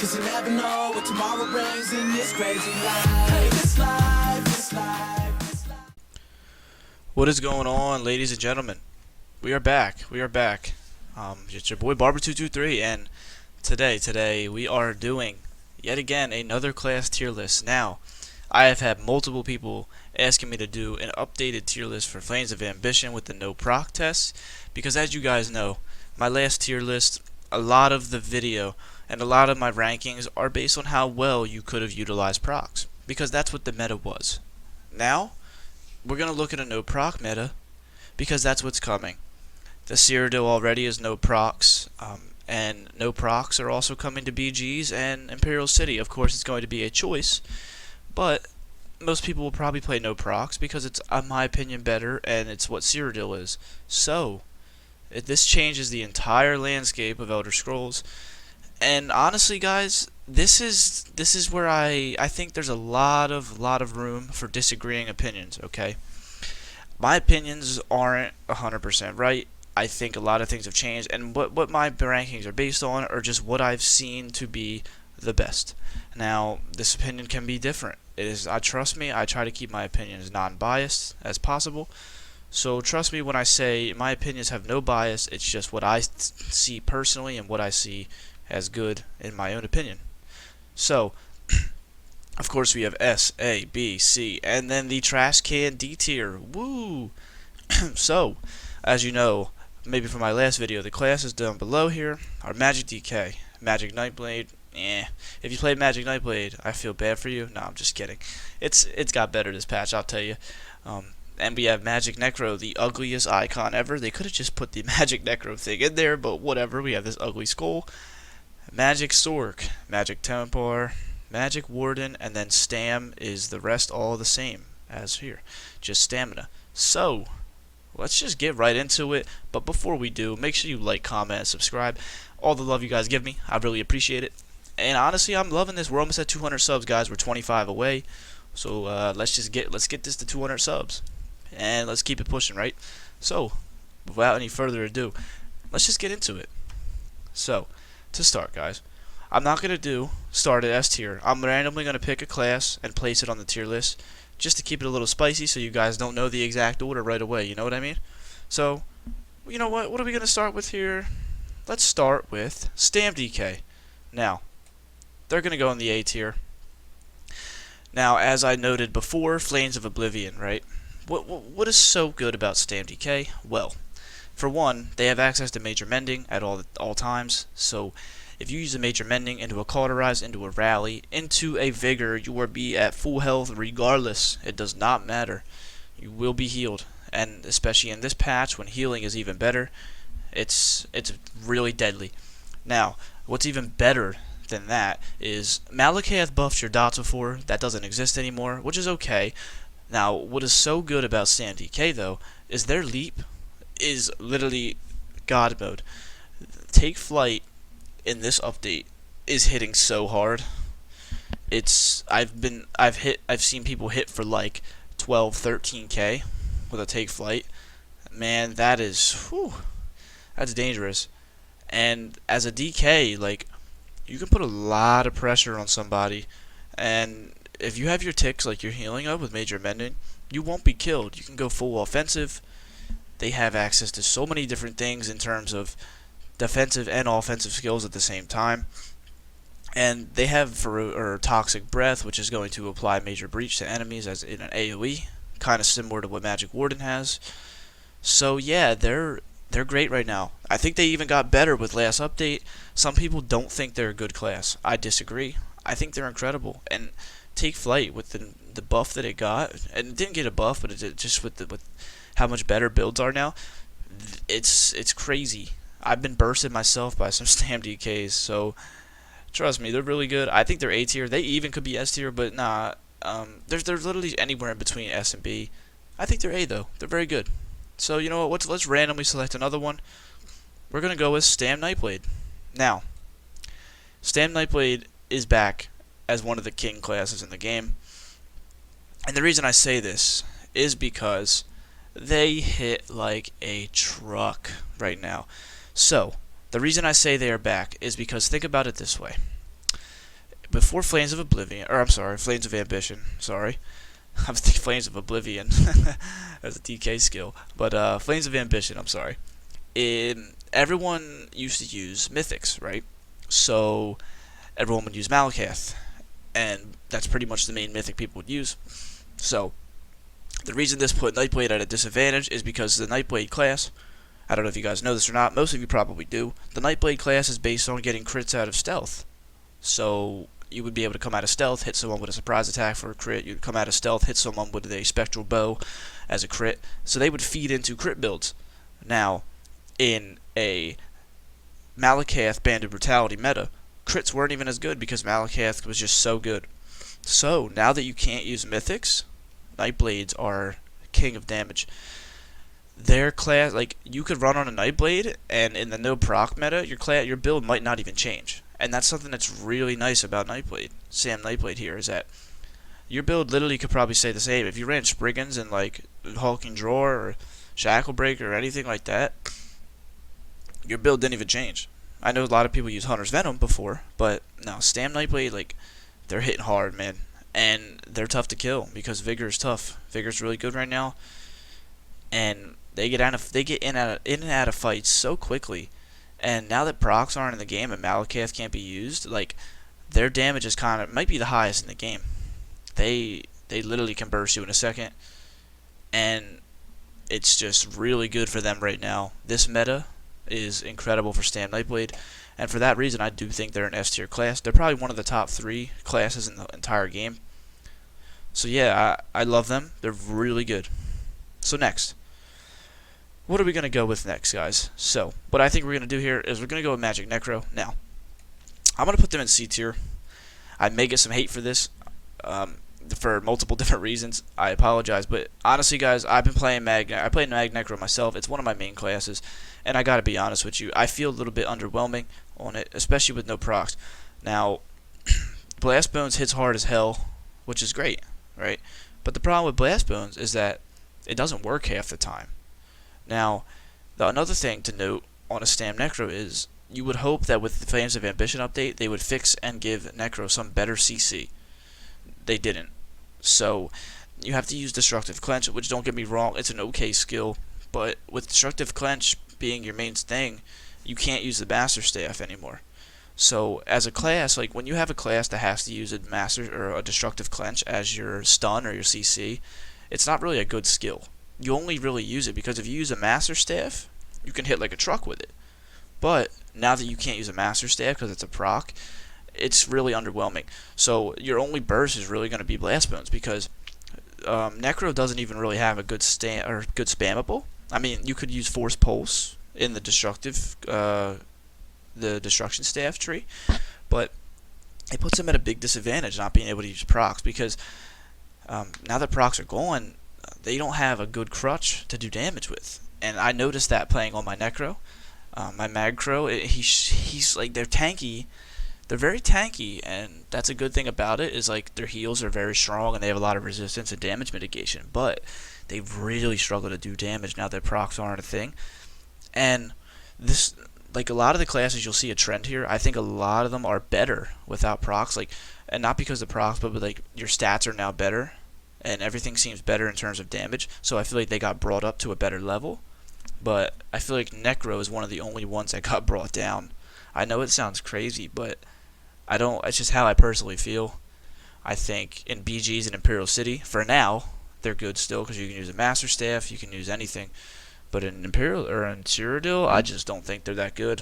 'cause you never know what tomorrow brings in this crazy life. Hey, this life, this life, this life. What is going on, ladies and gentlemen? We are back. It's your boy Barber223, and today we are doing yet again another class tier list. Now, I have had multiple people asking me to do an updated tier list for Flames of Ambition with the no proc test, because as you guys know, my last tier list, a lot of the video and a lot of my rankings are based on how well you could have utilized procs, because that's what the meta was. Now, we're going to look at a no proc meta, because that's what's coming. The Cyrodiil already is no procs, and no procs are also coming to BGs and Imperial City. Of course, it's going to be a choice, but most people will probably play no procs because it's, in my opinion, better, and it's what Cyrodiil is. So, this changes the entire landscape of Elder Scrolls, and honestly, guys, this is where I think there's a lot of room for disagreeing opinions. Okay, my opinions aren't 100% right. I think a lot of things have changed, and what my rankings are based on are just what I've seen to be the best. Now, this opinion can be different. Trust me, I try to keep my opinion as non-biased as possible. So trust me when I say my opinions have no bias. It's just what I see personally and what I see as good in my own opinion. So, of course, we have S, A, B, C, and then the trash can D tier. Woo! So, as you know, maybe from my last video, the classes down below here are Magic DK, Magicka Nightblade. If you played Magicka Nightblade, I feel bad for you. No, I'm just kidding. It's got better this patch, I'll tell you. And we have Magicka Necro, the ugliest icon ever. They could have just put the Magicka Necro thing in there, but whatever. We have this ugly skull. Magicka Sorcerer, Magicka Templar, Magicka Warden, and then Stam is the rest all the same as here. Just stamina. So, let's just get right into it. But before we do, make sure you like, comment, and subscribe. All the love you guys give me, I really appreciate it. And honestly, I'm loving this. We're almost at 200 subs, guys. We're 25 away. So let's get this to 200 subs, and let's keep it pushing, right? So, without any further ado, let's just get into it. So, to start, guys, I'm not gonna start at S tier. I'm randomly gonna pick a class and place it on the tier list, just to keep it a little spicy, so you guys don't know the exact order right away. You know what I mean? So, you know what? What are we gonna start with here? Let's start with Stam DK. Now, they're going to go in the A tier. Now, as I noted before, Flames of Oblivion, right? What is so good about Stam DK? Well, for one, they have access to Major Mending at all times. So, if you use a Major Mending into a Cauterize, into a Rally, into a Vigor, you will be at full health regardless. It does not matter. You will be healed. And especially in this patch, when healing is even better, it's really deadly. Now, what's even better than that is Magicka has buffed your dots before. That doesn't exist anymore, which is okay. Now, what is so good about Stam DK though is their leap is literally God mode. Take Flight in this update is hitting so hard. I've seen people hit for like 12, 13k with a Take Flight. Man, that is that's dangerous. And as a DK, like, you can put a lot of pressure on somebody, and if you have your ticks like you're healing up with Major Mending, you won't be killed. You can go full offensive. They have access to so many different things in terms of defensive and offensive skills at the same time. And they have Toxic Breath, which is going to apply Major Breach to enemies as in an AoE, kind of similar to what Magicka Warden has. So yeah, they're great right now. I think they even got better with last update. Some people don't think they're a good class. I disagree. I think they're incredible. And Take Flight with the buff that it got, and it didn't get a buff, but it just with how much better builds are now. It's crazy. I've been bursted myself by some Stam DKs, so trust me, they're really good. I think they're A tier. They even could be S tier, but nah. They're literally anywhere in between S and B. I think they're A though. They're very good. So, you know what, let's randomly select another one. We're going to go with Stam Nightblade. Now, Stam Nightblade is back as one of the king classes in the game. And the reason I say this is because they hit like a truck right now. So, the reason I say they are back is because think about it this way. before Flames of Oblivion, or I'm sorry, Flames of Ambition. Sorry, I was thinking Flames of Oblivion as a DK skill, but Flames of Ambition. I'm sorry. Everyone used to use mythics, right? So everyone would use Malakath, and that's pretty much the main mythic people would use. So the reason this put Nightblade at a disadvantage is because the Nightblade class, I don't know if you guys know this or not, most of you probably do, the Nightblade class is based on getting crits out of stealth. So you would be able to come out of stealth, hit someone with a surprise attack for a crit, you'd come out of stealth, hit someone with a spectral bow as a crit, so they would feed into crit builds. Now, in a Malakath Banded Brutality meta, crits weren't even as good because Malakath was just so good. So, now that you can't use mythics, Nightblades are king of damage. Their class, like, you could run on a Nightblade, and in the no proc meta, your build might not even change. And that's something that's really nice about Nightblade, Sam Nightblade here, is that your build literally could probably stay the same. If you ran Spriggans and, like, Hulking Drawer or Shacklebreaker or anything like that, your build didn't even change. I know a lot of people use Hunter's Venom before, but no, Stam Nightblade, like, they're hitting hard, man. And they're tough to kill because Vigor is tough. Vigor's really good right now. And they get in and out of fights so quickly. And now that procs aren't in the game and Malakath can't be used, like, their damage is might be the highest in the game. They literally can burst you in a second. And it's just really good for them right now. This meta is incredible for Stam Nightblade, and for that reason I do think they're an S tier class. They're probably one of the top 3 classes in the entire game. So yeah, I love them. They're really good. So next, what are we going to go with next, guys? So what I think we're going to do here is we're going to go with Magicka Necro. Now, I'm going to put them in C tier. I may get some hate for this, for multiple different reasons. I apologize, but honestly, guys, I played Mag Necro myself. It's one of my main classes, and I gotta be honest with you, I feel a little bit underwhelming on it, especially with no procs. Now, Blast Bones hits hard as hell, which is great, right? But the problem with Blast Bones is that it doesn't work half the time. Now, another thing to note on a Stam Necro is you would hope that with the Flames of Ambition update, they would fix and give Necro some better CC. They didn't. So you have to use Destructive Clench, which, don't get me wrong, it's an okay skill, but with Destructive Clench being your main thing, you can't use the Master Staff anymore. So as a class, like, when you have a class that has to use a Master or a Destructive Clench as your stun or your CC, it's not really a good skill. You only really use it because if you use a Master Staff, you can hit like a truck with it. But now that you can't use a Master Staff because it's a proc, it's really underwhelming. So your only burst is really going to be Blast Bones because Necro doesn't even really have a good good spammable. I mean, you could use Force Pulse in the Destruction Staff tree, but it puts him at a big disadvantage not being able to use procs because now that procs are gone, they don't have a good crutch to do damage with. And I noticed that playing on my Necro, my Magcro, he's like, they're tanky. They're very tanky, and that's a good thing about it, is like their heals are very strong and they have a lot of resistance and damage mitigation, but they really struggle to do damage now that procs aren't a thing. And this, like, a lot of the classes, you'll see a trend here. I think a lot of them are better without procs, like, and not because of procs, but like your stats are now better and everything seems better in terms of damage, so I feel like they got brought up to a better level. But I feel like Necro is one of the only ones that got brought down. I know it sounds crazy, but I don't. It's just how I personally feel. I think in BGs and Imperial City, for now, they're good still because you can use a Master Staff, you can use anything. But in Imperial or in Cyrodiil, I just don't think they're that good.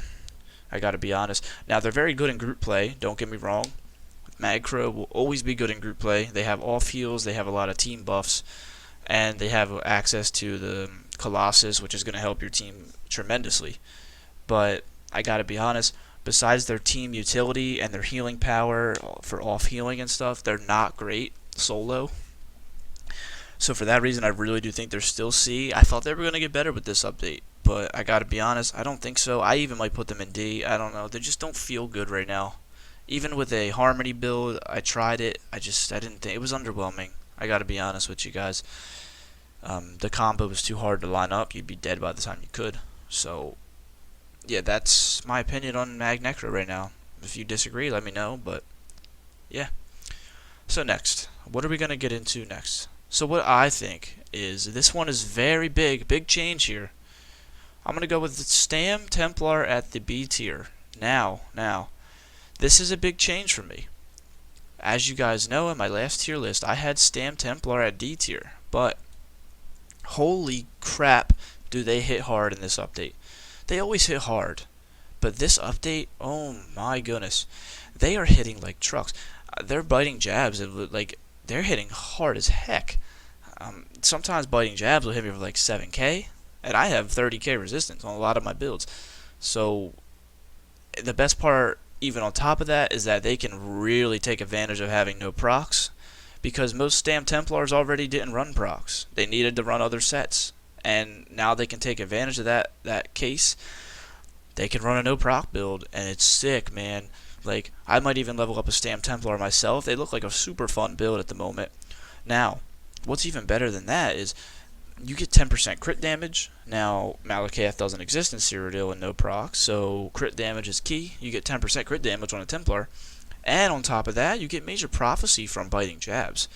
I gotta be honest. Now, they're very good in group play, don't get me wrong. Magcro will always be good in group play. They have off heals, they have a lot of team buffs, and they have access to the Colossus, which is going to help your team tremendously. But I gotta be honest, besides their team utility and their healing power for off healing and stuff, they're not great solo. So for that reason, I really do think they're still C. I thought they were going to get better with this update, but I gotta be honest, I don't think so. I even might put them in D. I don't know. They just don't feel good right now. Even with a Harmony build, I tried it. I didn't think it was underwhelming. I gotta be honest with you guys. The combo was too hard to line up. You'd be dead by the time you could. So yeah, that's my opinion on Mag Necro right now. If you disagree, let me know. But yeah. So next, what are we gonna get into next? So what I think is this one is very big change here. I'm gonna go with the Stam Templar at the B tier. Now, this is a big change for me. As you guys know, in my last tier list, I had Stam Templar at D tier, but holy crap, do they hit hard in this update. They always hit hard, but this update, oh my goodness, they are hitting like trucks. They're biting jabs, and like they're hitting hard as heck. Sometimes biting jabs will hit me for like 7k, and I have 30k resistance on a lot of my builds. So the best part, even on top of that, is that they can really take advantage of having no procs, because most Stam Templars already didn't run procs. They needed to run other sets, and now they can take advantage of that case. They can run a no proc build, and it's sick, man. Like, I might even level up a Stam Templar myself. They look like a super fun build at the moment. Now, what's even better than that is you get 10% crit damage. Now, Magicka doesn't exist in Cyrodiil and no proc, so crit damage is key. You get 10% crit damage on a Templar. And on top of that, you get major prophecy from biting jabs.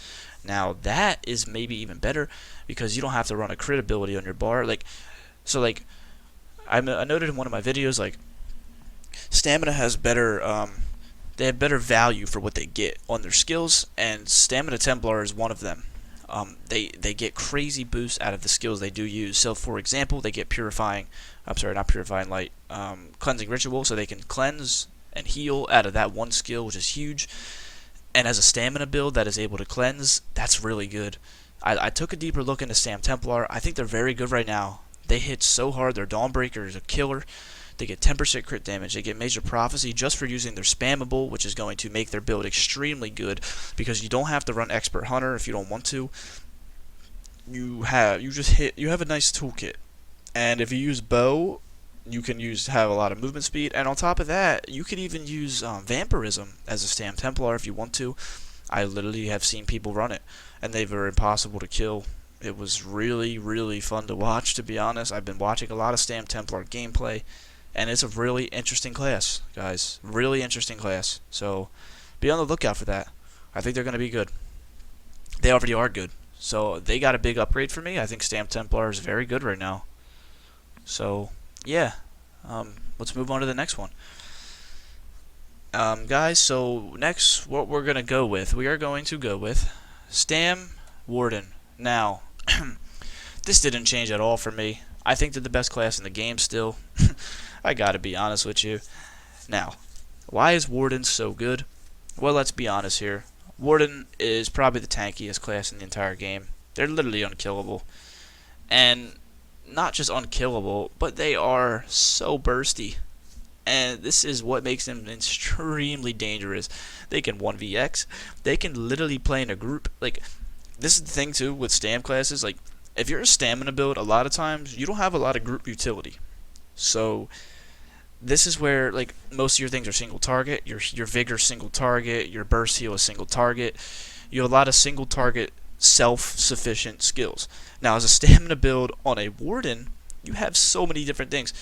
Now, that is maybe even better because you don't have to run a crit ability on your bar. I noted in one of my videos, like, Stamina has better, they have better value for what they get on their skills, and Stamina Templar is one of them. They get crazy boosts out of the skills they do use. So, for example, they get cleansing ritual, so they can cleanse and heal out of that one skill, which is huge. And as a stamina build that is able to cleanse, that's really good. I took a deeper look into Stam Templar. I think they're very good right now. They hit so hard. Their Dawnbreaker is a killer. They get 10% crit damage. They get major prophecy just for using their spammable, which is going to make their build extremely good because you don't have to run Expert Hunter if you don't want to. You have a nice toolkit, and if you use bow, you can have a lot of movement speed, and on top of that, you could even use Vampirism as a Stam Templar if you want to. I literally have seen people run it, and they were impossible to kill. It was really fun to watch, to be honest. I've been watching a lot of Stam Templar gameplay, and it's a really interesting class, guys. Really interesting class. So be on the lookout for that. I think they're going to be good. They already are good. So they got a big upgrade for me. I think Stam Templar is very good right now. So yeah, let's move on to the next one. Guys, so next what we're going to go with, we are going to go with Stam Warden. Now, this didn't change at all for me. I think they're the best class in the game still. I gotta be honest with you. Now, why is Warden so good? Well, let's be honest here. Warden is probably the tankiest class in the entire game. They're literally unkillable. And not just unkillable, but they are so bursty. And this is what makes them extremely dangerous. They can 1vx. They can literally play in a group. Like, this is the thing too with Stam classes. Like, if you're a stamina build, a lot of times you don't have a lot of group utility. So this is where, like, most of your things are single target. Your vigor single target, your burst heal is single target. You have a lot of single target self-sufficient skills. Now, as a stamina build on a Warden, you have so many different things.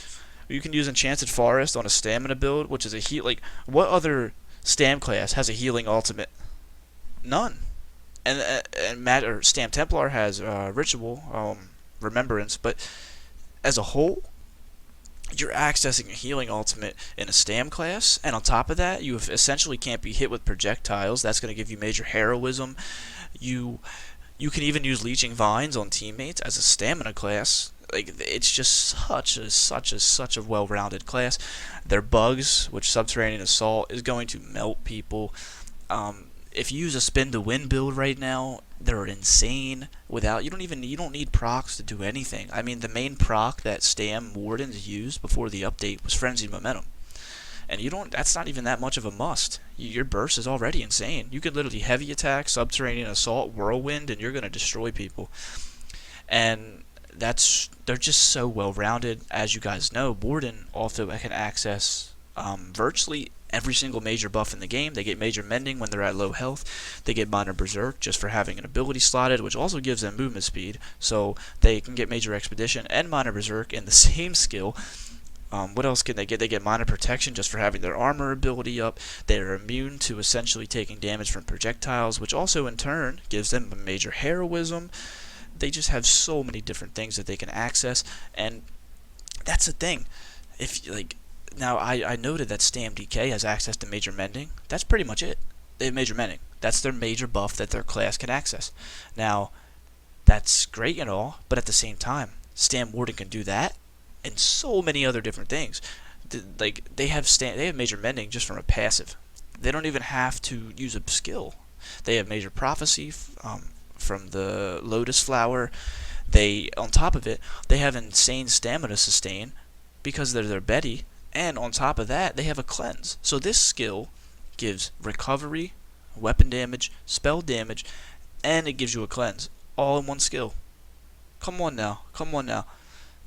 You can use Enchanted Forest on a stamina build, which is a heal. Like, what other Stam class has a healing ultimate? None. And Stam Templar has Ritual, Remembrance, but as a whole, you're accessing a healing ultimate in a Stam class, and on top of that, you essentially can't be hit with projectiles. That's going to give you major heroism. You can even use Leeching Vines on teammates as a stamina class. Like, it's just such a well-rounded class. Their bugs, which Subterranean Assault is going to melt people. If you use a spin to win build right now, they're insane. You don't need procs to do anything. I mean, the main proc that Stam Wardens used before the update was Frenzied Momentum, and that's not even that much of a must. Your burst is already insane. You could literally heavy attack, Subterranean Assault, Whirlwind, and you're gonna destroy people. And they're just so well rounded. As you guys know, Warden also can access virtually every single major buff in the game. They get major mending when they're at low health. They get minor berserk just for having an ability slotted, which also gives them movement speed, so they can get major expedition and minor berserk in the same skill. What else can they get? They get minor protection just for having their armor ability up. They are immune to essentially taking damage from projectiles, which also in turn gives them a major heroism. They just have so many different things that they can access, and that's the thing. If like now, I noted that Stam DK has access to major mending. That's pretty much it. They have major mending. That's their major buff that their class can access. Now, that's great and all, but at the same time, Stam Warden can do that and so many other different things. They have major mending just from a passive. They don't even have to use a skill. They have major prophecy from the lotus flower. They, on top of it, they have insane stamina sustain because they're their Betty, and on top of that, they have a cleanse. So this skill gives recovery, weapon damage, spell damage, and it gives you a cleanse, all in one skill. Come on now.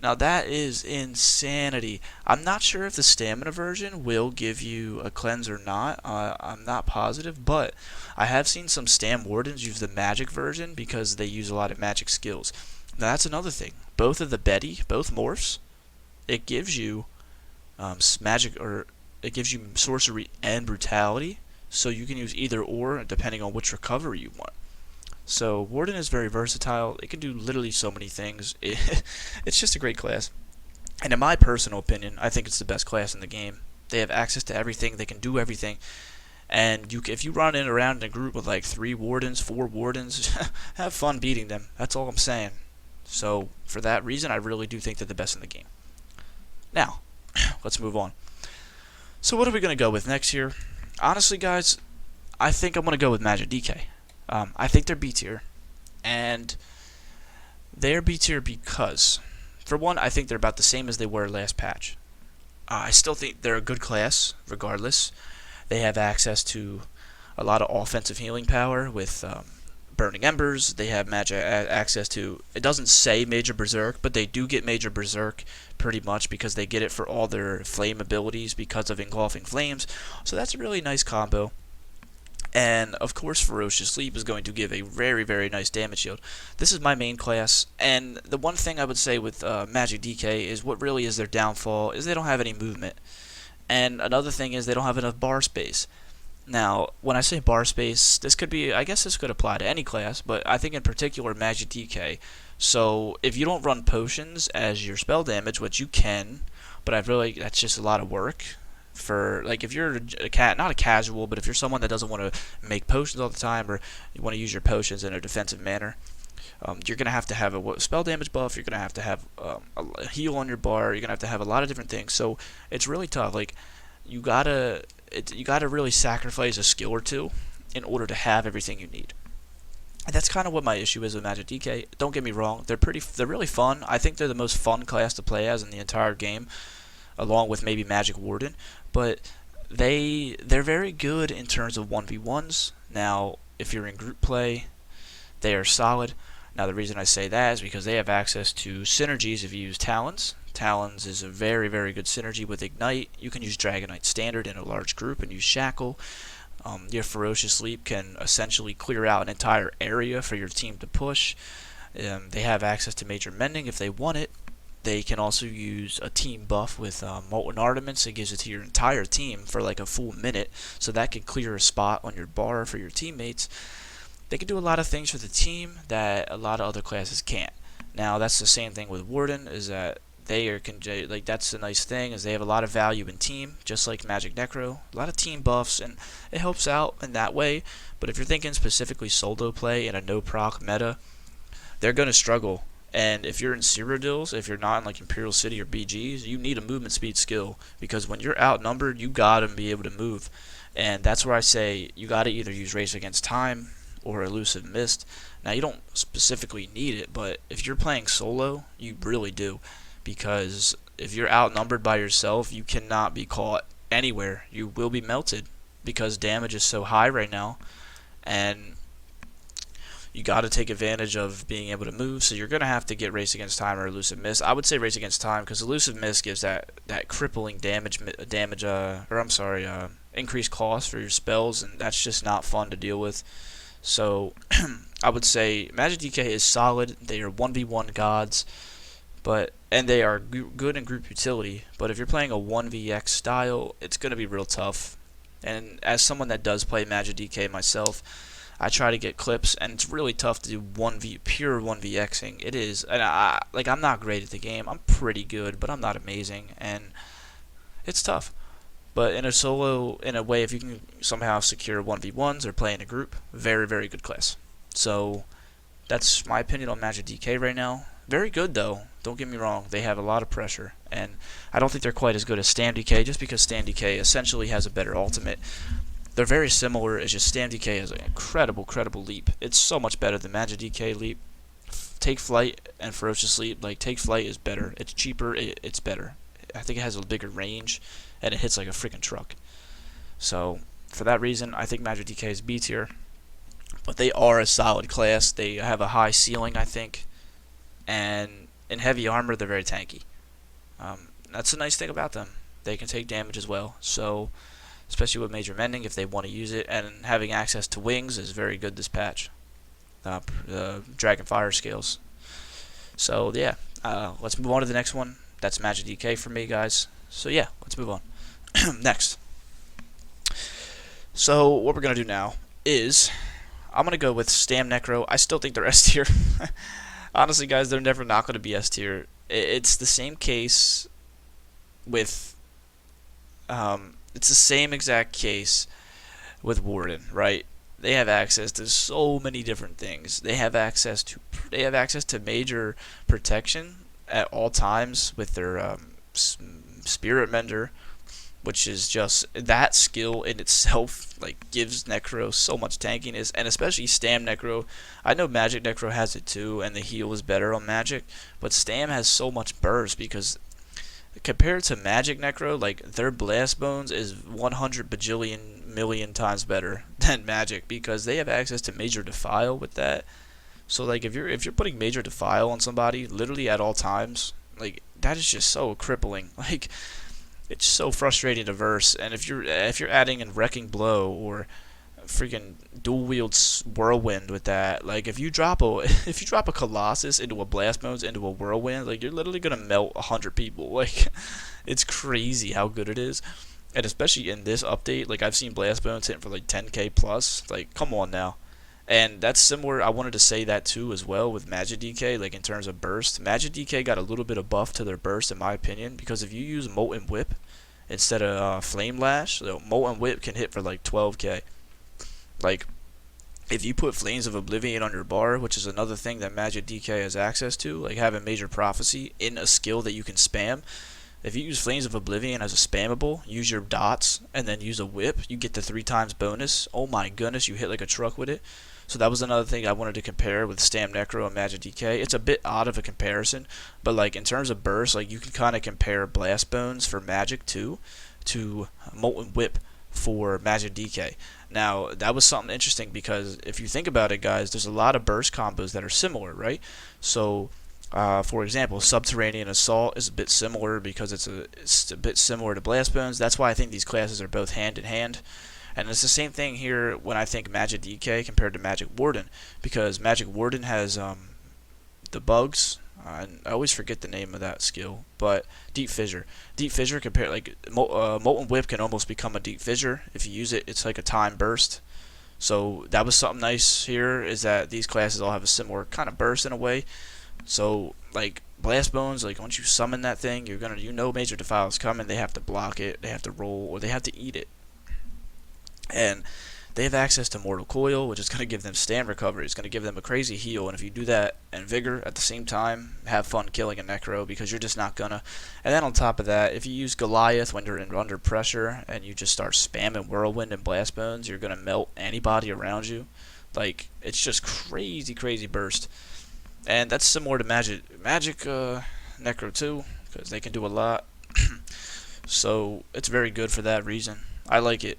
Now that is insanity. I'm not sure if the stamina version will give you a cleanse or not. I'm not positive, but I have seen some Stam Wardens use the magic version because they use a lot of magic skills. Now that's another thing. Both of the Betty, both morphs, it gives you magic, or it gives you sorcery and brutality, so you can use either or depending on which recovery you want. So Warden is very versatile. It can do literally so many things. It's just a great class. And in my personal opinion, I think it's the best class in the game. They have access to everything. They can do everything. And if you run around in a group with like 3 Wardens, 4 Wardens, have fun beating them. That's all I'm saying. So for that reason, I really do think they're the best in the game. Now, let's move on. So what are we going to go with next here? Honestly, guys, I think I'm going to go with Magicka DK. I think they're B tier, and they're B tier because, for one, I think they're about the same as they were last patch. I still think they're a good class, regardless. They have access to a lot of offensive healing power with Burning Embers. They have access to, it doesn't say Major Berserk, but they do get Major Berserk pretty much because they get it for all their flame abilities because of Engulfing Flames. So that's a really nice combo. And of course Ferocious Leap is going to give a very, very nice damage shield. This is my main class, and the one thing I would say with Magicka DK is what really is their downfall is they don't have any movement. And another thing is they don't have enough bar space. Now, when I say bar space, this could be, I guess this could apply to any class, but I think in particular Magicka DK. So if you don't run potions as your spell damage, which you can, but that's just a lot of work. For like, if you're not a casual, but if you're someone that doesn't want to make potions all the time, or you want to use your potions in a defensive manner, you're gonna have to have a spell damage buff. You're gonna have to have a heal on your bar. You're gonna have to have a lot of different things. So it's really tough. Like you gotta really sacrifice a skill or two in order to have everything you need. And that's kind of what my issue is with Magicka DK. Don't get me wrong; they're really fun. I think they're the most fun class to play as in the entire game, along with maybe Magicka Warden. But they're very good in terms of 1v1s. Now, if you're in group play, they are solid. Now, the reason I say that is because they have access to synergies if you use Talons. Talons is a very, very good synergy with Ignite. You can use Dragonknight Standard in a large group and use Shackle. Your Ferocious Leap can essentially clear out an entire area for your team to push. They have access to Major Mending if they want it. They can also use a team buff with Molten Armaments. It gives it to your entire team for like a full minute, so that can clear a spot on your bar for your teammates. They can do a lot of things for the team that a lot of other classes can't. Now that's the same thing with Warden, is that that's the nice thing, is they have a lot of value in team, just like Magicka Necro. A lot of team buffs, and it helps out in that way. But if you're thinking specifically solo play in a no proc meta, they're going to struggle. And if you're in Cyrodiils, if you're not in like Imperial City or BGs, you need a movement speed skill, because when you're outnumbered, you gotta be able to move. And that's where I say you gotta either use Race Against Time or Elusive Mist. Now, you don't specifically need it, but if you're playing solo, you really do, because if you're outnumbered by yourself, you cannot be caught anywhere. You will be melted because damage is so high right now, and you got to take advantage of being able to move, so you're going to have to get Race Against Time or Elusive Mist. I would say Race Against Time, because Elusive Mist gives that crippling increased cost for your spells, and that's just not fun to deal with. So I would say Magicka DK is solid. They are 1v1 gods, but and they are good in group utility. But if you're playing a 1vx style, it's going to be real tough. And as someone that does play Magicka DK myself, I try to get clips, and it's really tough to do pure 1vxing. It is, and I'm not great at the game. I'm pretty good, but I'm not amazing, and it's tough. But in a solo, in a way, if you can somehow secure 1v1s or play in a group, very, very good class. So that's my opinion on Magicka DK right now. Very good though. Don't get me wrong. They have a lot of pressure, and I don't think they're quite as good as Stam DK, just because Stam DK essentially has a better ultimate. They're very similar. It's just Stam DK has an incredible leap. It's so much better than Magicka DK leap. Take Flight and Ferocious Leap. Like, Take Flight is better. It's cheaper. It's better. I think it has a bigger range, and it hits like a freaking truck. So for that reason, I think Magicka DK is B tier. But they are a solid class. They have a high ceiling, I think, and in heavy armor, they're very tanky. That's a nice thing about them. They can take damage as well. So, especially with Major Mending, if they want to use it, and having access to wings is very good this patch. Dragon Fire scales. So yeah, let's move on to the next one. That's Magicka DK for me, guys. So yeah, let's move on. Next. So what we're gonna do now is I'm gonna go with Stam Necro. I still think they're S tier. Honestly, guys, they're never not gonna be S tier. It's the same case with it's the same exact case with Warden, right? They have access to so many different things. They have access to major protection at all times with their Spirit Mender, which is just that skill in itself, like, gives Necro so much tankiness, and especially Stam Necro. I know Magic Necro has it too, and the heal is better on Magic, but Stam has so much burst because compared to Magic Necro, like, their Blast Bones is 100 bajillion million times better than Magic because they have access to Major Defile with that. So like if you're putting Major Defile on somebody literally at all times, like, that is just so crippling. Like, it's so frustrating to verse. And if you're adding in Wrecking Blow or freaking dual wield Whirlwind with that, like, if you drop a Colossus into a Blast Bones into a Whirlwind, like, you're literally gonna melt 100 people. Like, it's crazy how good it is. And especially in this update, like, I've seen Blast Bones hitting for like 10k plus. Like, come on now. And that's similar. I wanted to say that too as well with Magicka DK, like, in terms of burst. Magicka DK got a little bit of buff to their burst, in my opinion, because if you use Molten Whip instead of Flame Lash, so Molten Whip can hit for like 12k. Like, if you put Flames of Oblivion on your bar, which is another thing that Magicka DK has access to, like having Major Prophecy in a skill that you can spam. If you use Flames of Oblivion as a spammable, use your dots, and then use a whip, you get the 3 times bonus. Oh my goodness, you hit like a truck with it. So that was another thing I wanted to compare with Stam Necro and Magicka DK. It's a bit odd of a comparison, but like in terms of burst, like, you can kind of compare Blast Bones for Magic 2 to Molten Whip for Magicka DK. Now, that was something interesting because if you think about it, guys, there's a lot of burst combos that are similar, right? So, for example, Subterranean Assault is a bit similar because it's a bit similar to Blast Bones. That's why I think these classes are both hand in hand. And it's the same thing here when I think Magicka DK compared to Magic Warden, because Magic Warden has the bugs. I always forget the name of that skill, but Deep Fissure. Deep Fissure compared, like, Molten Whip can almost become a Deep Fissure if you use it. It's like a time burst. So that was something nice here, is that these classes all have a similar kind of burst in a way. So, like, Blast Bones, like, once you summon that thing, you know Major Defile is coming. They have to block it, they have to roll, or they have to eat it. And they have access to Mortal Coil, which is going to give them stand recovery. It's going to give them a crazy heal, and if you do that and Vigor at the same time, have fun killing a Necro, because you're just not gonna. And then on top of that, if you use Goliath when you're under pressure and you just start spamming Whirlwind and Blast Bones, you're going to melt anybody around you. Like, it's just crazy burst. And that's similar to Magicka Necro too, because they can do a lot. So it's very good for that reason. I like it.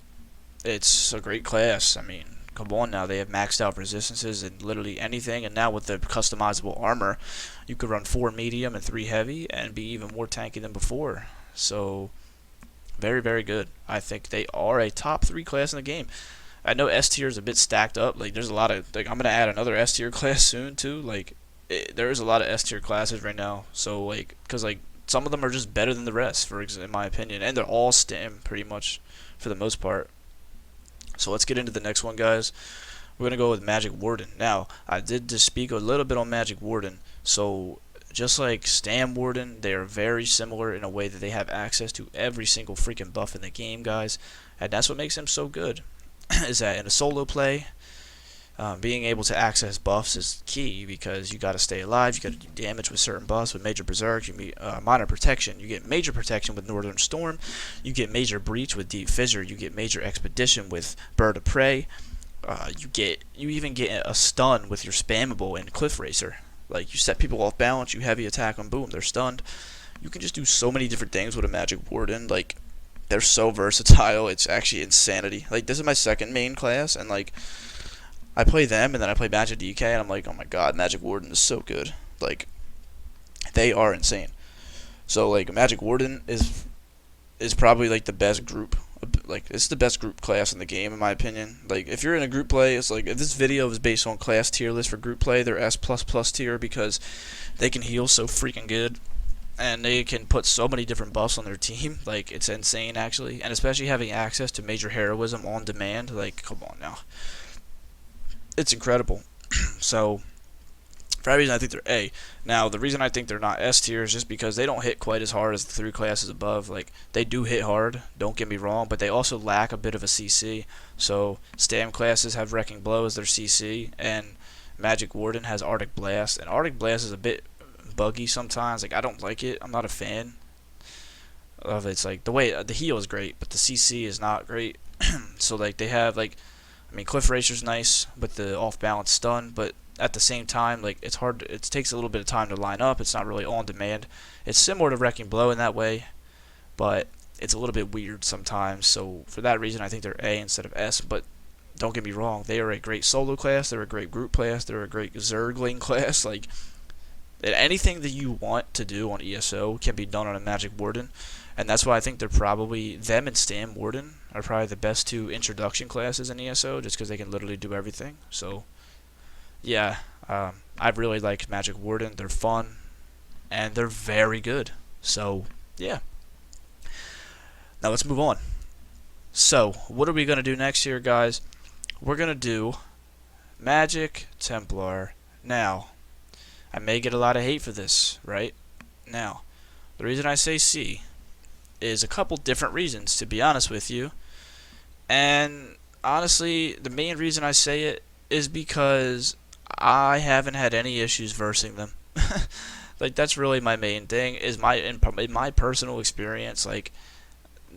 It's a great class. I mean, come on now. They have maxed out resistances and literally anything. And now with the customizable armor, you could run 4 medium and 3 heavy and be even more tanky than before. So, very good. I think they are a top 3 class in the game. I know S tier is a bit stacked up. Like, there's a lot of, like, I'm gonna add another S tier class soon too. Like, there's a lot of S tier classes right now. So like, cause like some of them are just better than the rest, in my opinion, and they're all stem pretty much for the most part. So let's get into the next one, guys. We're gonna go with Magic Warden. Now, I did just speak a little bit on Magic Warden. So just like Stam Warden, they are very similar in a way that they have access to every single freaking buff in the game, guys, and that's what makes them so good. Is that in a solo play, being able to access buffs is key because you got to stay alive, you got to do damage with certain buffs. With Major Berserk, you meet minor protection. You get major protection with Northern Storm. You get major breach with Deep Fissure. You get major expedition with Bird of Prey. You even get a stun with your spammable and Cliff Racer. Like, you set people off balance, you heavy attack them, boom, they're stunned. You can just do so many different things with a Magic Warden. Like, they're so versatile, it's actually insanity. Like, this is my second main class, and like, I play them, and then I play Magic DK, and I'm like, oh my god, Magic Warden is so good. Like, they are insane. So, like, Magic Warden is probably, like, the best group. Like, it's the best group class in the game, in my opinion. Like, if you're in a group play, it's like, if this video is based on class tier list for group play, they're S++ tier because they can heal so freaking good. And they can put so many different buffs on their team. Like, it's insane, actually. And especially having access to major heroism on demand. Like, come on now. It's incredible. So, for that reason, I think they're A. Now, the reason I think they're not S tier is just because they don't hit quite as hard as the 3 classes above. Like, they do hit hard, don't get me wrong, but they also lack a bit of a CC. So, Stam classes have Wrecking Blow as their CC, and Magic Warden has Arctic Blast. And Arctic Blast is a bit buggy sometimes. Like, I don't like it. I'm not a fan of it. It's like, the heal is great, but the CC is not great. So, like, they have, like, I mean, Cliff Racer's nice with the off-balance stun, but at the same time, like, it's hard. It takes a little bit of time to line up. It's not really on demand. It's similar to Wrecking Blow in that way, but it's a little bit weird sometimes. So for that reason, I think they're A instead of S. But don't get me wrong, they are a great solo class. They're a great group class. They're a great Zergling class. Like, anything that you want to do on ESO can be done on a Magic Warden. And that's why I think they're probably, them and Stam Warden are probably the best 2 introduction classes in ESO, just because they can literally do everything. So, yeah, I really like Magic Warden. They're fun, and they're very good. So, yeah. Now let's move on. So, what are we going to do next here, guys? We're going to do Magicka Templar. Now, I may get a lot of hate for this, right? Now, the reason I say C is a couple different reasons, to be honest with you. And honestly, the main reason I say it is because I haven't had any issues versing them. Like, that's really my main thing, is in my personal experience, like,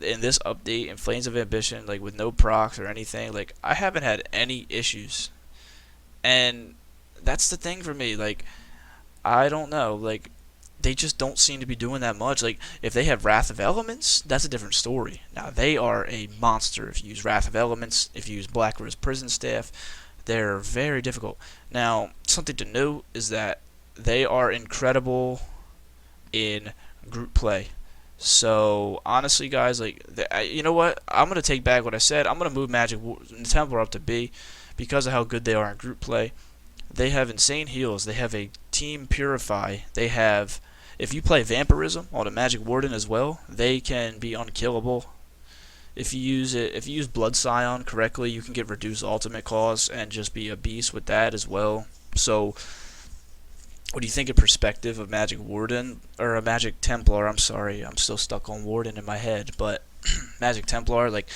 in this update, in Flames of Ambition, like, with no procs or anything, like, I haven't had any issues. And that's the thing for me, like, I don't know, like, they just don't seem to be doing that much. Like, if they have Wrath of Elements, that's a different story. Now, they are a monster if you use Wrath of Elements, if you use Black Rose Prison Staff. They're very difficult. Now, something to note is that they are incredible in group play. So, honestly, guys, like, you know what? I'm going to take back what I said. I'm going to move Magicka Templar up to B because of how good they are in group play. They have insane heals. They have a Team Purify. They have, if you play Vampirism on a Magic Warden as well, they can be unkillable. If you use Blood Scion correctly, you can get reduced ultimate cost and just be a beast with that as well. So, what do you think of perspective of Magic Warden, or a Magic Templar? I'm sorry, I'm still stuck on Warden in my head, but Magic Templar, like,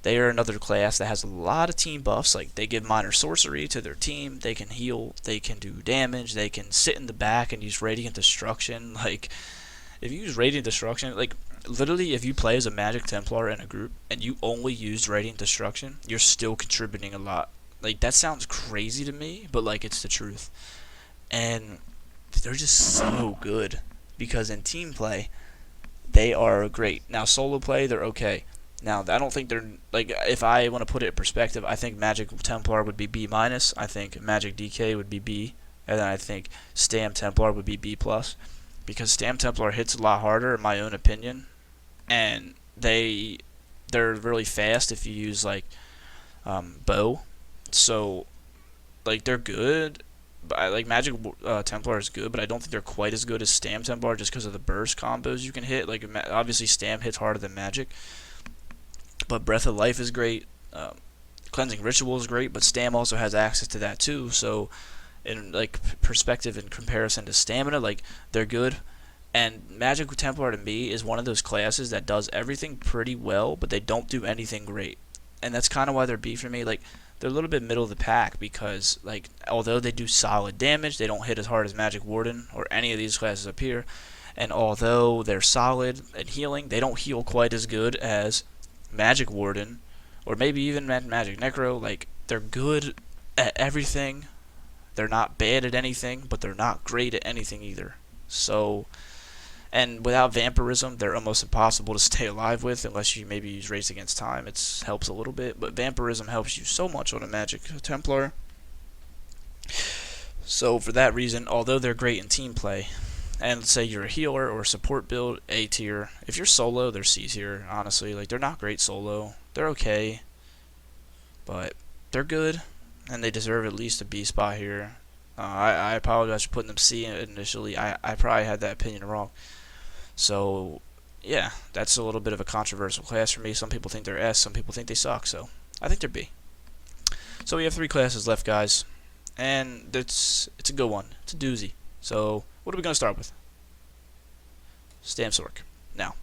they are another class that has a lot of team buffs. Like, they give minor sorcery to their team, they can heal, they can do damage, they can sit in the back and use Radiant Destruction. Like, if you use Radiant Destruction, like, literally, if you play as a Magic Templar in a group and you only use Radiant Destruction, you're still contributing a lot. Like, that sounds crazy to me, but, like, it's the truth. And they're just so good because in team play, they are great. Now, solo play, they're okay. Now, I don't think they're, like, if I want to put it in perspective, I think Magicka Templar would be B-. I think Magic DK would be B. And then I think Stam Templar would be B+. Because Stam Templar hits a lot harder, in my own opinion. And they're really fast if you use, like, bow. So, like, they're good, like Magic Templar is good, but I don't think they're quite as good as Stam Templar just because of the burst combos you can hit. Like obviously Stam hits harder than Magic, but Breath of Life is great. Cleansing Ritual is great, but Stam also has access to that too. So in like perspective in comparison to Stamina, like they're good. And Magic Templar to me is one of those classes that does everything pretty well, but they don't do anything great. And that's kind of why they're B for me. Like they're a little bit middle of the pack because like although they do solid damage, they don't hit as hard as Magic Warden or any of these classes up here. And although they're solid and healing, they don't heal quite as good as Magic Warden or maybe even Magic Necro. Like they're good at everything. They're not bad at anything, but they're not great at anything either. So, and without Vampirism, they're almost impossible to stay alive with unless you maybe use Race Against Time. It helps a little bit, but Vampirism helps you so much on a Magic Templar. So for that reason, although they're great in team play, and let's say you're a healer or a support build, A tier. If you're solo, they're C tier, honestly. Like, they're not great solo. They're okay, but they're good, and they deserve at least a B spot here. I apologize for putting them C initially. I probably had that opinion wrong. So, yeah, that's a little bit of a controversial class for me. Some people think they're S, some people think they suck, so I think they're B. So we have 3 classes left, guys, and it's a good one. It's a doozy. So, what are we going to start with? Stam Sorc. Now,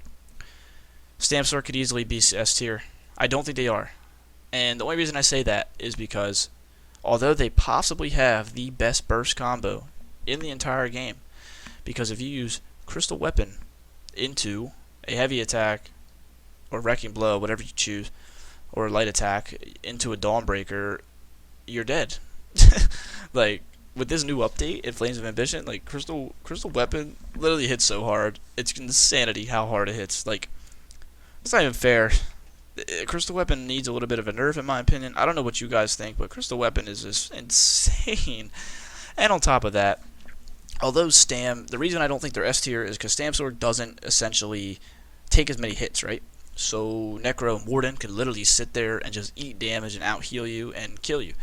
Stam Sorc could easily be S tier. I don't think they are. And the only reason I say that is because although they possibly have the best burst combo in the entire game, because if you use Crystal Weapon into a heavy attack or Wrecking Blow, whatever you choose, or light attack into a Dawnbreaker, you're dead. Like, with this new update in Flames of Ambition, like Crystal Weapon literally hits so hard. It's insanity how hard it hits. Like, it's not even fair. Crystal Weapon needs a little bit of a nerf in my opinion. I don't know what you guys think, but Crystal Weapon is just insane. And on top of that, although Stam, the reason I don't think they're S tier is because Stam Sorc doesn't essentially take as many hits, right? So Necro and Warden can literally sit there and just eat damage and out heal you and kill you.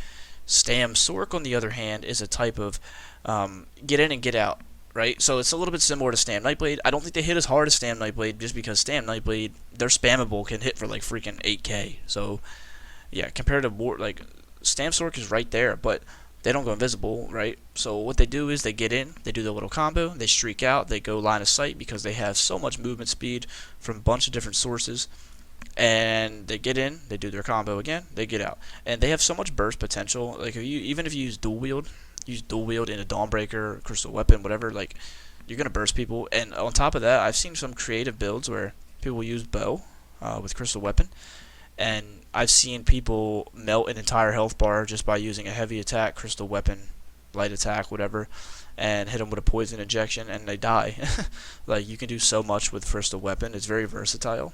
Stam Sorc, on the other hand, is a type of get in and get out, right? So it's a little bit similar to Stam Nightblade. I don't think they hit as hard as Stam Nightblade just because Stam Nightblade, they're spammable, can hit for like freaking 8k. So yeah, compared to like Stam Sorc is right there, but they don't go invisible, right? So what they do is they get in, they do their little combo, they streak out, they go line of sight because they have so much movement speed from a bunch of different sources. And they get in, they do their combo again, they get out. And they have so much burst potential. Like even if you use dual wield in a Dawnbreaker, Crystal Weapon, whatever, like you're gonna burst people. And on top of that, I've seen some creative builds where people use bow with Crystal Weapon, and I've seen people melt an entire health bar just by using a heavy attack, Crystal Weapon, light attack, whatever, and hit them with a poison injection, and they die. Like, you can do so much with Crystal Weapon. It's very versatile.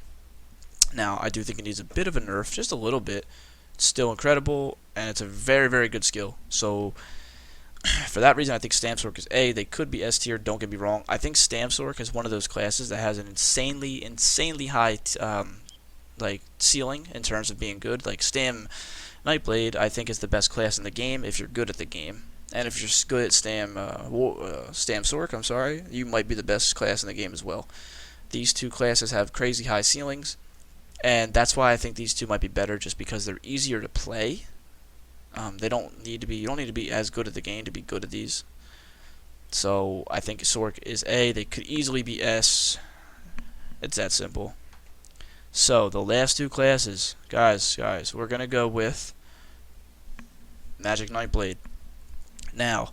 Now, I do think it needs a bit of a nerf, just a little bit. It's still incredible, and it's a very, very good skill. So, for that reason, I think Stam Sorc is A. They could be S tier, don't get me wrong. I think Stam Sorc is one of those classes that has an insanely high like ceiling in terms of being good. Like Stam Nightblade, I think is the best class in the game if you're good at the game. And if you're good at Stam Sorc, I'm sorry, you might be the best class in the game as well. These two classes have crazy high ceilings, and that's why I think these two might be better, just because they're easier to play. You don't need to be as good at the game to be good at these. So I think Sorc is A. They could easily be S. It's that simple. So the last 2 classes, guys, we're gonna go with Magicka Nightblade. Now,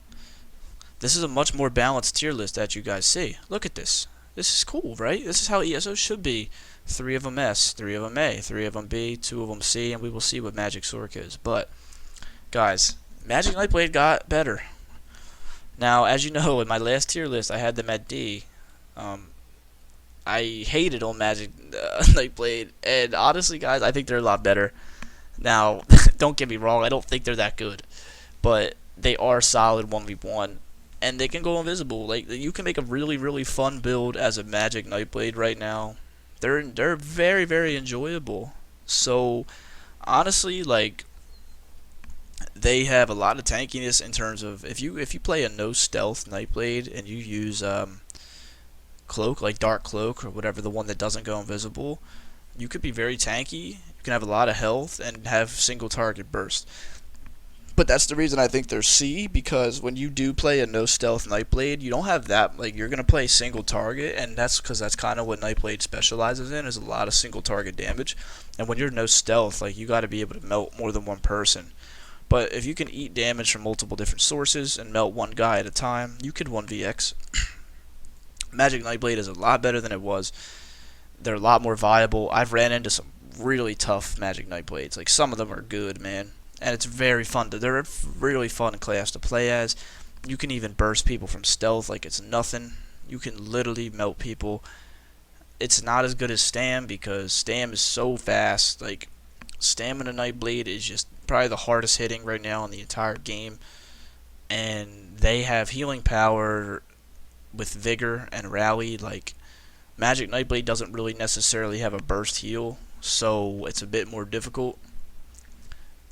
this is a much more balanced tier list that you guys see. Look at this. This is cool, right? This is how ESO should be. 3 of them S, 3 of them A, 3 of them B, 2 of them C, and we will see what Magic Sorc is. But, guys, Magicka Nightblade got better. Now, as you know, in my last tier list, I had them at D. I hated on Magicka Nightblade, and honestly, guys, I think they're a lot better. Now, don't get me wrong, I don't think they're that good, but they are solid 1v1, and they can go invisible. Like, you can make a really, really fun build as a Magicka Nightblade right now. They're very, very enjoyable. So, honestly, like, they have a lot of tankiness in terms of if you play a no stealth Nightblade and you use cloak, like dark cloak or whatever, the one that doesn't go invisible, you could be very tanky. You can have a lot of health and have single target burst. But that's the reason I think they're C, because when you do play a no stealth Nightblade, you don't have that, like, you're gonna play single target, and that's because that's kind of what Nightblade specializes in, is a lot of single target damage. And when you're no stealth, like, you got to be able to melt more than one person. But if you can eat damage from multiple different sources and melt one guy at a time, you could 1vx. Magicka Nightblade is a lot better than it was. They're a lot more viable. I've ran into some really tough Magicka Nightblades. Like, some of them are good, man. And it's very fun. They're a really fun class to play as. You can even burst people from stealth like it's nothing. You can literally melt people. It's not as good as Stam, because Stam is so fast. Like, Stamina Nightblade is just probably the hardest hitting right now in the entire game. And they have healing power with Vigor and Rally. Like, Magicka Nightblade doesn't really necessarily have a burst heal, so it's a bit more difficult.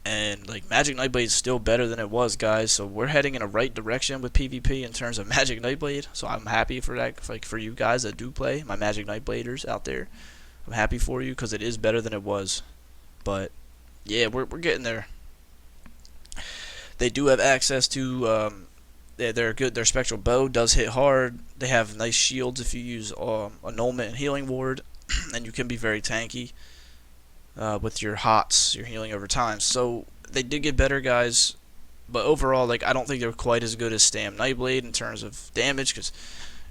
And, like, Magicka Nightblade is still better than it was, guys. So we're heading in a right direction with PvP in terms of Magicka Nightblade. So I'm happy for that, like, for you guys that do play, my Magicka Nightbladers out there. I'm happy for you, because it is better than it was. But yeah, we're getting there. They do have access to they're good. Their spectral bow does hit hard. They have nice shields if you use annulment and healing ward, and you can be very tanky. With your hots, your healing over time. So they did get better, guys, but overall, like, I don't think they're quite as good as Stam Nightblade in terms of damage, because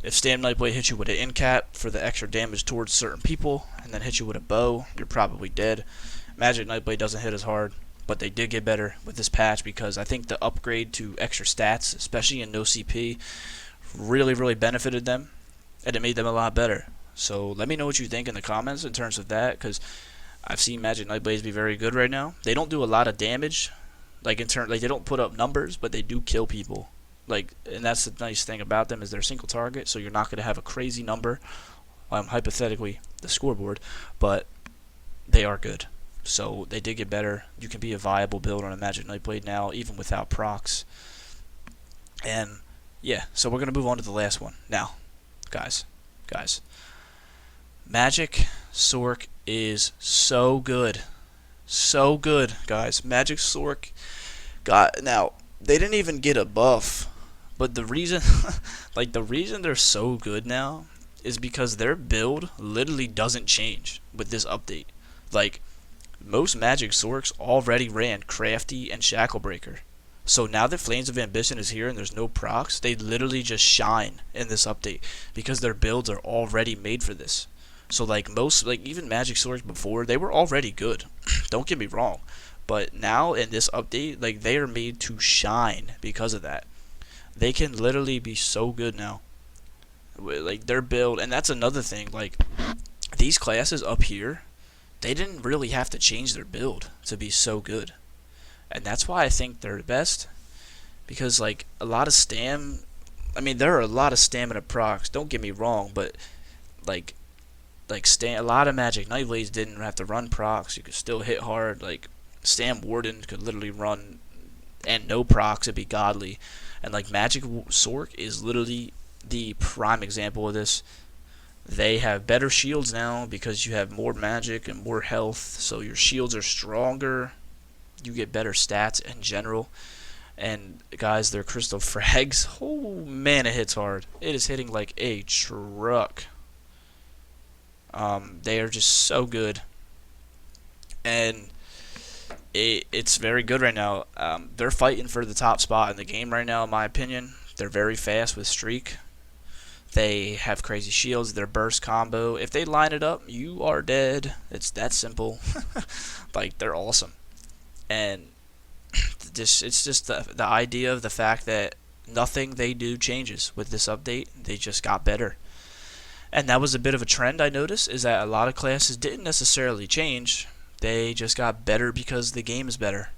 if Stam Nightblade hits you with an end cap for the extra damage towards certain people, and then hits you with a bow, you're probably dead. Magicka Nightblade doesn't hit as hard, but they did get better with this patch, because I think the upgrade to extra stats, especially in no CP, really benefited them, and it made them a lot better. So let me know what you think in the comments in terms of that, because I've seen Magicka Nightblades be very good right now. They don't do a lot of damage, like, like, they don't put up numbers, but they do kill people. Like, and that's the nice thing about them, is they're single target, so you're not going to have a crazy number, hypothetically, the scoreboard, but they are good. So they did get better. You can be a viable build on a Magicka Nightblade now, even without procs. And yeah, so we're going to move on to the last one. Now, guys, Magic Sorc is so good. So good, guys. Magic Sorc got, now, they didn't even get a buff, but the reason like, the reason they're so good now is because their build literally doesn't change with this update. Like, most Magic Sorcs already ran Crafty and Shacklebreaker. So now that Flames of Ambition is here and there's no procs, they literally just shine in this update, because their builds are already made for this. So, like, most, like, even Magic Sorcs before, they were already good. Don't get me wrong. But now, in this update, like, they are made to shine because of that. They can literally be so good now. Like, their build, and that's another thing, like, these classes up here, they didn't really have to change their build to be so good. And that's why I think they're the best. Because, like, a lot of Stam, I mean, there are a lot of stamina procs, don't get me wrong, but, like a lot of Magicka Nightblades didn't have to run procs. You could still hit hard. Like, Stam Warden could literally run and no procs, it'd be godly. And, like, Magicka Sorc is literally the prime example of this. They have better shields now because you have more magic and more health, so your shields are stronger. You get better stats in general. And, guys, their crystal frags, oh man, it hits hard. It is hitting like a truck. They are just so good, and it's very good right now. They're fighting for the top spot in the game right now, in my opinion. They're very fast with Streak. They have crazy shields. Their burst combo, if they line it up, you are dead. It's that simple. Like, they're awesome. And it's just the idea of the fact that nothing they do changes with this update. They just got better. And that was a bit of a trend I noticed, is that a lot of classes didn't necessarily change. They just got better because the game is better.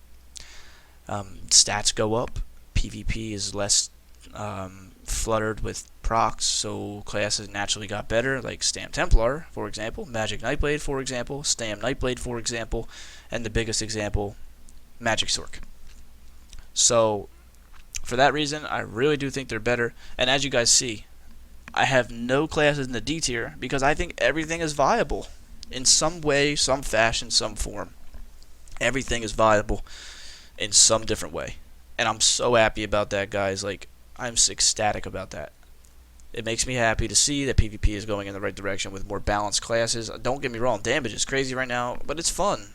Stats go up. PvP is less fluttered with procs, so classes naturally got better, like Stam Templar, for example, Magicka Nightblade, for example, Stam Nightblade, for example, and the biggest example, Magic Sorc. So for that reason, I really do think they're better. And as you guys see, I have no classes in the D tier because I think everything is viable in some way, some fashion, some form. Everything is viable in some different way. And I'm so happy about that, guys. Like, I'm ecstatic about that. It makes me happy to see that PvP is going in the right direction with more balanced classes. Don't get me wrong, damage is crazy right now, but it's fun.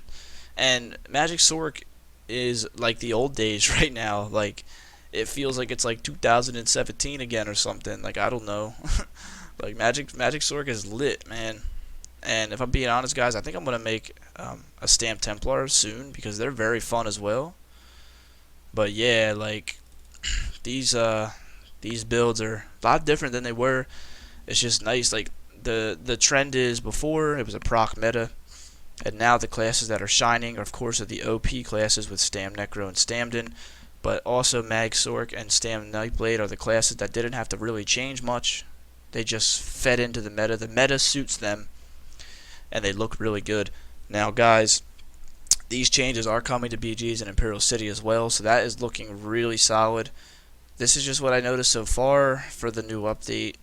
And Magic Sorc is like the old days right now. Like, it feels like it's like 2017 again or something. Like, I don't know. Like, Magic Sorc is lit, man. And if I'm being honest, guys, I think I'm going to make a Stamp Templar soon because they're very fun as well. But yeah, like, these builds are a lot different than they were. It's just nice. Like, the trend is before it was a proc meta, and now the classes that are shining are, of course, the OP classes with Stam Necro and Stamden, but also Mag Sorc and Stam Nightblade are the classes that didn't have to really change much. They just fed into the meta. The meta suits them, and they look really good. Now, guys, these changes are coming to BGs and Imperial City as well, so that is looking really solid. This is just what I noticed so far for the new update.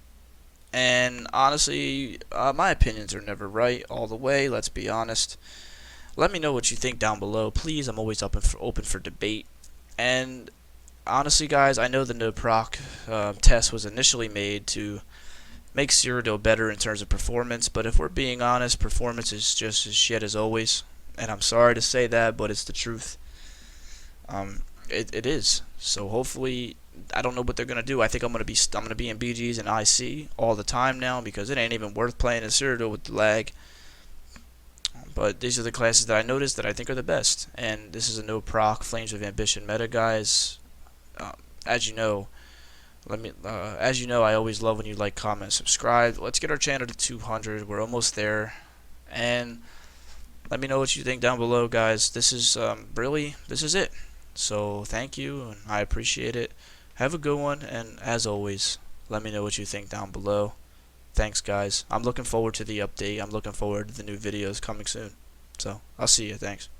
And honestly, my opinions are never right all the way, let's be honest. Let me know what you think down below. Please, I'm always open for debate. And honestly, guys, I know the no proc test was initially made to make Cyrodiil better in terms of performance, but if we're being honest, performance is just as shit as always. And I'm sorry to say that, but it's the truth. It is. So hopefully, I don't know what they're gonna do. I think I'm gonna be in BGs and IC all the time now because it ain't even worth playing in Cyrodiil with the lag. But these are the classes that I noticed that I think are the best. And this is a no proc Flames of Ambition meta, guys. As you know, I always love when you like, comment, subscribe. Let's get our channel to 200. We're almost there. And let me know what you think down below, guys. This is this is it. So thank you, and I appreciate it. Have a good one, and as always, let me know what you think down below. Thanks, guys. I'm looking forward to the update. I'm looking forward to the new videos coming soon. So I'll see you. Thanks.